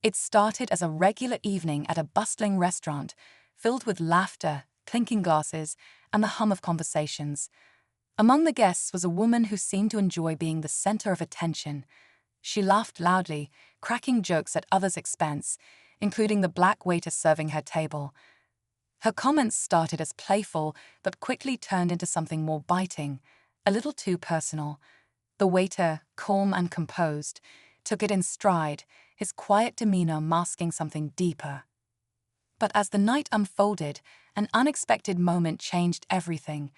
It started as a regular evening at a bustling restaurant, filled with laughter, clinking glasses, and the hum of conversations. Among the guests was a woman who seemed to enjoy being the center of attention. She laughed loudly, cracking jokes at others' expense, including the black waiter serving her table. Her comments started as playful, but quickly turned into something more biting, a little too personal. The waiter, calm and composed, took it in stride, his quiet demeanor masking something deeper. But as the night unfolded, an unexpected moment changed everything.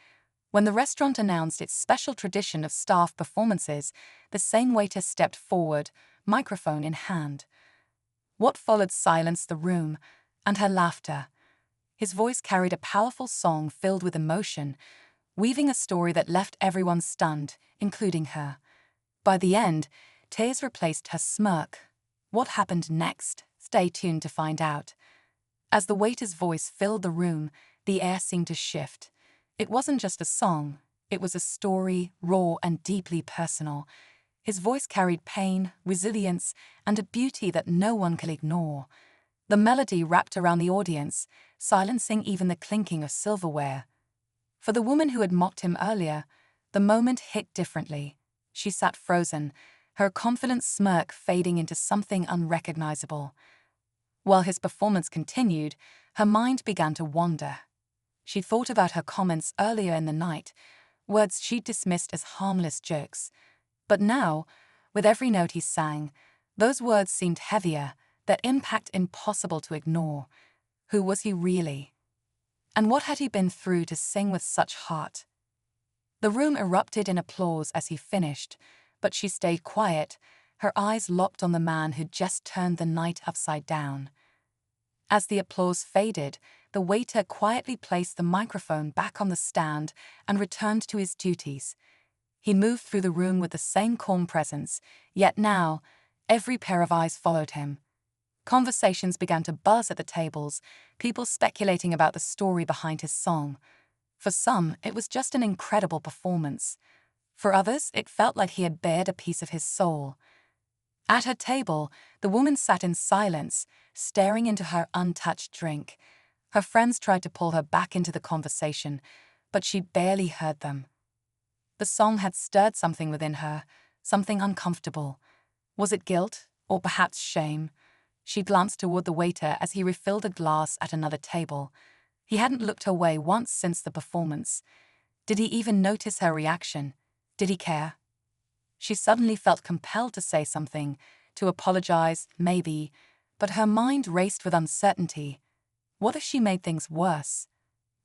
When the restaurant announced its special tradition of staff performances, the same waiter stepped forward, microphone in hand. What followed silenced the room, and her laughter. His voice carried a powerful song filled with emotion, weaving a story that left everyone stunned, including her. By the end, tears replaced her smirk. What happened next? Stay tuned to find out. As the waiter's voice filled the room, the air seemed to shift. It wasn't just a song, it was a story, raw and deeply personal. His voice carried pain, resilience, and a beauty that no one could ignore. The melody wrapped around the audience, silencing even the clinking of silverware. For the woman who had mocked him earlier, the moment hit differently. She sat frozen, her confident smirk fading into something unrecognizable. While his performance continued, her mind began to wander. She thought about her comments earlier in the night, words she'd dismissed as harmless jokes. But now, with every note he sang, those words seemed heavier, their impact impossible to ignore. Who was he really? And what had he been through to sing with such heart? The room erupted in applause as he finished, but she stayed quiet, her eyes locked on the man who'd just turned the night upside down. As the applause faded, the waiter quietly placed the microphone back on the stand and returned to his duties. He moved through the room with the same calm presence, yet now, every pair of eyes followed him. Conversations began to buzz at the tables, people speculating about the story behind his song. For some, it was just an incredible performance. For others, it felt like he had bared a piece of his soul. At her table, the woman sat in silence, staring into her untouched drink. Her friends tried to pull her back into the conversation, but she barely heard them. The song had stirred something within her, something uncomfortable. Was it guilt, or perhaps shame? She glanced toward the waiter as he refilled a glass at another table. He hadn't looked her way once since the performance. Did he even notice her reaction? Did he care? She suddenly felt compelled to say something, to apologize, maybe, but her mind raced with uncertainty. What if she made things worse?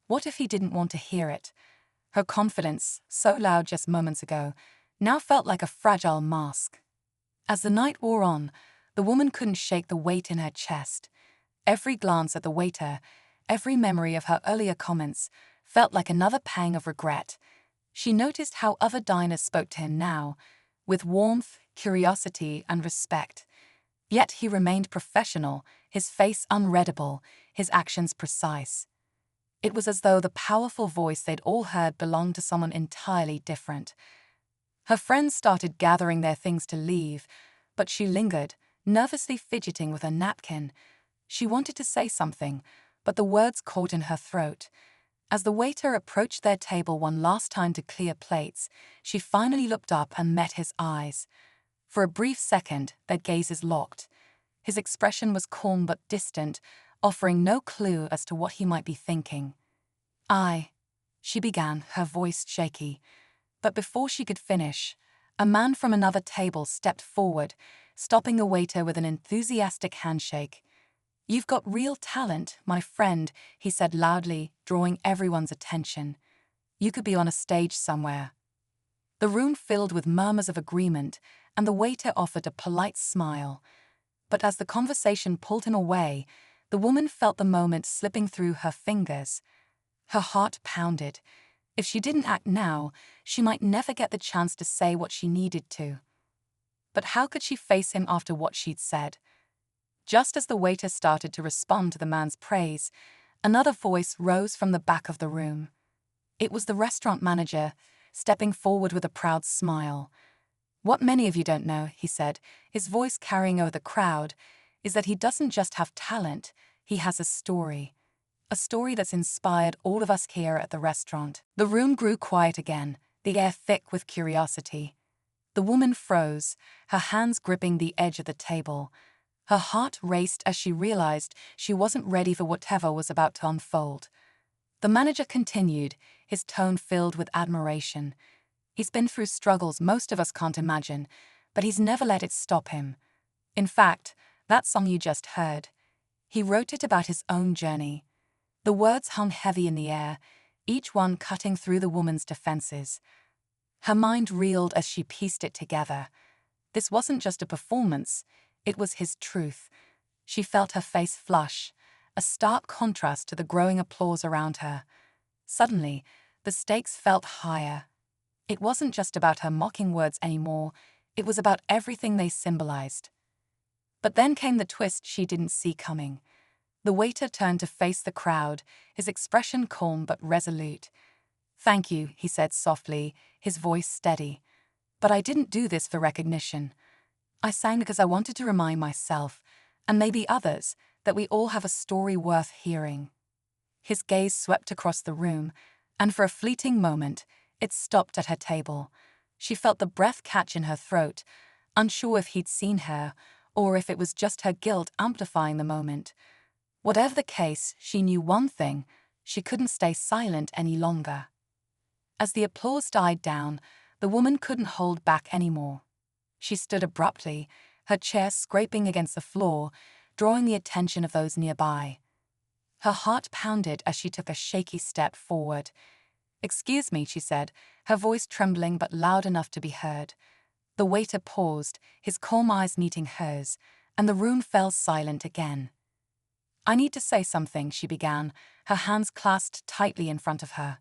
What if he didn't want to hear it? Her confidence, so loud just moments ago, now felt like a fragile mask. As the night wore on, the woman couldn't shake the weight in her chest. Every glance at the waiter, every memory of her earlier comments, felt like another pang of regret. She noticed how other diners spoke to him now, with warmth, curiosity, and respect. Yet he remained professional, his face unreadable, his actions precise. It was as though the powerful voice they'd all heard belonged to someone entirely different. Her friends started gathering their things to leave, but she lingered, nervously fidgeting with her napkin. She wanted to say something, but the words caught in her throat. As the waiter approached their table one last time to clear plates, she finally looked up and met his eyes. For a brief second, their gazes locked. His expression was calm but distant, offering no clue as to what he might be thinking. She began, her voice shaky. But before she could finish, a man from another table stepped forward, stopping the waiter with an enthusiastic handshake. "You've got real talent, my friend," he said loudly, drawing everyone's attention. "You could be on a stage somewhere." The room filled with murmurs of agreement, and the waiter offered a polite smile. But as the conversation pulled him away, the woman felt the moment slipping through her fingers. Her heart pounded. If she didn't act now, she might never get the chance to say what she needed to. But how could she face him after what she'd said? Just as the waiter started to respond to the man's praise, another voice rose from the back of the room. It was the restaurant manager, stepping forward with a proud smile. "What many of you don't know," he said, his voice carrying over the crowd, is that he doesn't just have talent, he has a story. A story that's inspired all of us here at the restaurant. The room grew quiet again, the air thick with curiosity. The woman froze, her hands gripping the edge of the table. Her heart raced as she realized she wasn't ready for whatever was about to unfold. The manager continued, his tone filled with admiration. He's been through struggles most of us can't imagine, but he's never let it stop him. In fact, that song you just heard, he wrote it about his own journey. The words hung heavy in the air, each one cutting through the woman's defenses. Her mind reeled as she pieced it together. This wasn't just a performance, it was his truth. She felt her face flush, a stark contrast to the growing applause around her. Suddenly, the stakes felt higher. It wasn't just about her mocking words anymore, it was about everything they symbolized. But then came the twist she didn't see coming. The waiter turned to face the crowd, his expression calm but resolute. "Thank you," he said softly, his voice steady. "But I didn't do this for recognition. I sang because I wanted to remind myself, and maybe others, that we all have a story worth hearing." His gaze swept across the room, and for a fleeting moment, it stopped at her table. She felt the breath catch in her throat, unsure if he'd seen her, or if it was just her guilt amplifying the moment. Whatever the case, she knew one thing: she couldn't stay silent any longer. As the applause died down, the woman couldn't hold back anymore. She stood abruptly, her chair scraping against the floor, drawing the attention of those nearby. Her heart pounded as she took a shaky step forward. "Excuse me," she said, her voice trembling but loud enough to be heard. The waiter paused, his calm eyes meeting hers, and the room fell silent again. "I need to say something," she began, her hands clasped tightly in front of her.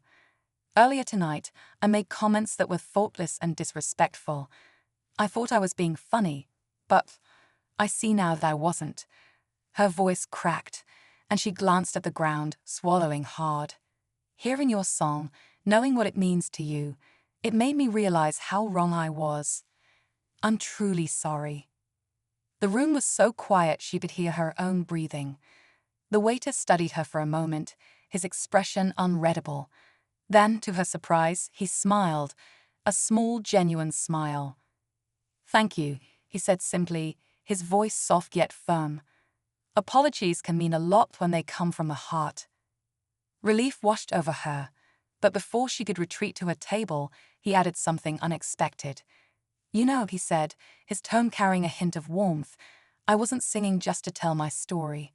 "Earlier tonight, I made comments that were thoughtless and disrespectful. I thought I was being funny, but I see now that I wasn't." Her voice cracked, and she glanced at the ground, swallowing hard. "Hearing your song, knowing what it means to you, it made me realize how wrong I was. I'm truly sorry." The room was so quiet she could hear her own breathing. The waiter studied her for a moment, his expression unreadable. Then, to her surprise, he smiled, a small, genuine smile. "Thank you," he said simply, his voice soft yet firm. "Apologies can mean a lot when they come from the heart." Relief washed over her, but before she could retreat to her table, he added something unexpected. "You know," he said, his tone carrying a hint of warmth, "I wasn't singing just to tell my story.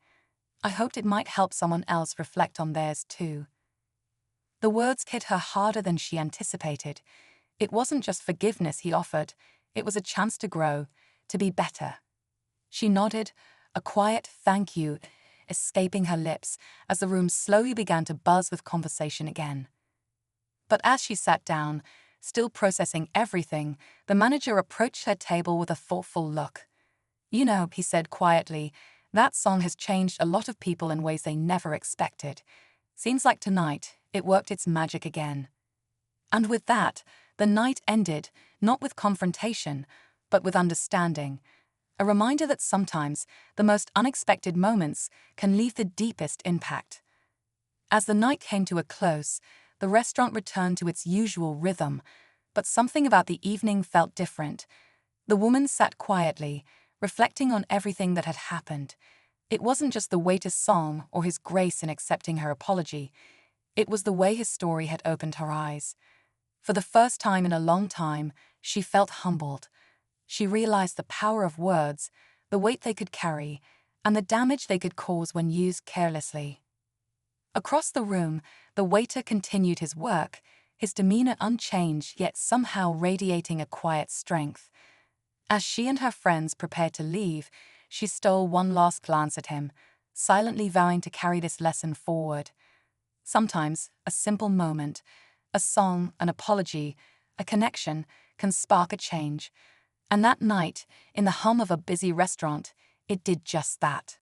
I hoped it might help someone else reflect on theirs too." The words hit her harder than she anticipated. It wasn't just forgiveness he offered, it was a chance to grow, to be better. She nodded, a quiet "thank you" escaping her lips as the room slowly began to buzz with conversation again. But as she sat down, still processing everything, the manager approached her table with a thoughtful look. "You know," he said quietly, "that song has changed a lot of people in ways they never expected. Seems like tonight, it worked its magic again." And with that, the night ended, not with confrontation, but with understanding. A reminder that sometimes the most unexpected moments can leave the deepest impact. As the night came to a close, the restaurant returned to its usual rhythm, but something about the evening felt different. The woman sat quietly, reflecting on everything that had happened. It wasn't just the waiter's song or his grace in accepting her apology. It was the way his story had opened her eyes. For the first time in a long time, she felt humbled. She realized the power of words, the weight they could carry, and the damage they could cause when used carelessly. Across the room, the waiter continued his work, his demeanor unchanged yet somehow radiating a quiet strength. As she and her friends prepared to leave, she stole one last glance at him, silently vowing to carry this lesson forward. Sometimes, a simple moment, a song, an apology, a connection, can spark a change. And that night, in the hum of a busy restaurant, it did just that.